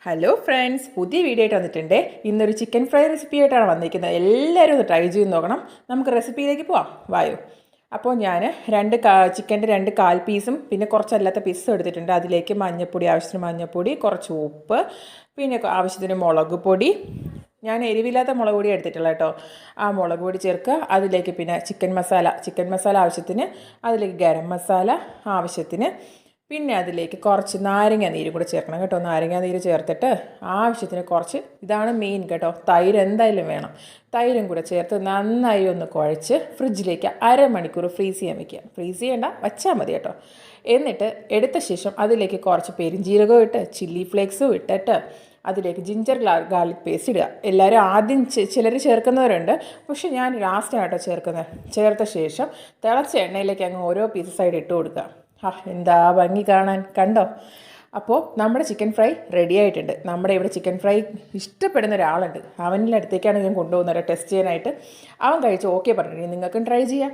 Hello friends, പുതിയ video ആയിട്ട് വന്നിട്ടുണ്ട്. ഇന്നൊരു ചിക്കൻ ഫ്രൈ റെസിപ്പി ആയിട്ടാണ് വന്നിരിക്കുന്നത്. എല്ലാവരും ഒന്ന് ട്രൈ ചെയ്ത് നോക്കണം. നമുക്ക് റെസിപ്പിയിലേക്ക് പോവാം, വായോ. അപ്പോൾ ഞാൻ ചിക്കൻ്റെ 2 കാൽ പീസും പിന്നെ കുറച്ചല്ലാത്ത പീസും എടുത്തിട്ടുണ്ട്. അതിലേക്ക് മഞ്ഞൾപ്പൊടി, ആവശ്യത്തിന് മഞ്ഞൾപ്പൊടി, കുറച്ച് ഉപ്പ്, പിന്നെ ആവശ്യത്തിന് മുളക് പൊടി. ഞാൻ എരിവില്ലാത്ത മുളക് പൊടി എടുത്തിട്ടുള്ള കേട്ടോ. ആ മുളക് പൊടി ചേർക്കുക. അതിലേക്ക് പിന്നെ ചിക്കൻ മസാല ആവശ്യത്തിന്, അതിലേക്ക് ഗരം മസാല ആവശ്യത്തിന്, പിന്നെ അതിലേക്ക് കുറച്ച് നാരങ്ങ നീര് കൂടെ ചേർക്കണം കേട്ടോ. നാരങ്ങ നീര് ചേർത്തിട്ട് ആവശ്യത്തിന് കുറച്ച്, ഇതാണ് മെയിൻ കേട്ടോ, തൈര് എന്തായാലും വേണം. തൈരും കൂടെ ചേർത്ത് നന്നായി ഒന്ന് കുഴച്ച് ഫ്രിഡ്ജിലേക്ക് അരമണിക്കൂർ ഫ്രീസ് ചെയ്യാൻ വയ്ക്കുക. ഫ്രീസ് ചെയ്യേണ്ട, വച്ചാൽ മതി കേട്ടോ. എന്നിട്ട് എടുത്ത ശേഷം അതിലേക്ക് കുറച്ച് പെരിഞ്ജീരകവും ഇട്ട് ചില്ലി ഫ്ലേക്സും ഇട്ടിട്ട് അതിലേക്ക് ജിഞ്ചർ ഗാർലിക് പേസ്റ്റ് ഇടുക. എല്ലാവരും ആദ്യം ചിലർ ചേർക്കുന്നവരുണ്ട്, പക്ഷെ ഞാൻ ലാസ്റ്റാണ് കേട്ടോ ചേർക്കുന്നത്. ചേർത്ത ശേഷം തിളച്ച എണ്ണയിലേക്ക് അങ്ങ് ഓരോ പീസസായിട്ട് ഇട്ട് കൊടുക്കുക. എന്താ ഭംഗി കാണാൻ, കണ്ടോ? അപ്പോൾ നമ്മുടെ ചിക്കൻ ഫ്രൈ റെഡി ആയിട്ടുണ്ട്. നമ്മുടെ ഇവിടെ ചിക്കൻ ഫ്രൈ ഇഷ്ടപ്പെടുന്ന ഒരാളുണ്ട്. അവൻ്റെ അടുത്തേക്കാണ് ഞാൻ കൊണ്ടുപോകുന്നത് ടെസ്റ്റ് ചെയ്യാനായിട്ട്. അവൻ കഴിച്ച് ഓക്കെ പറഞ്ഞിട്ടുണ്ടെങ്കിൽ നിങ്ങൾക്കും ട്രൈ ചെയ്യാം.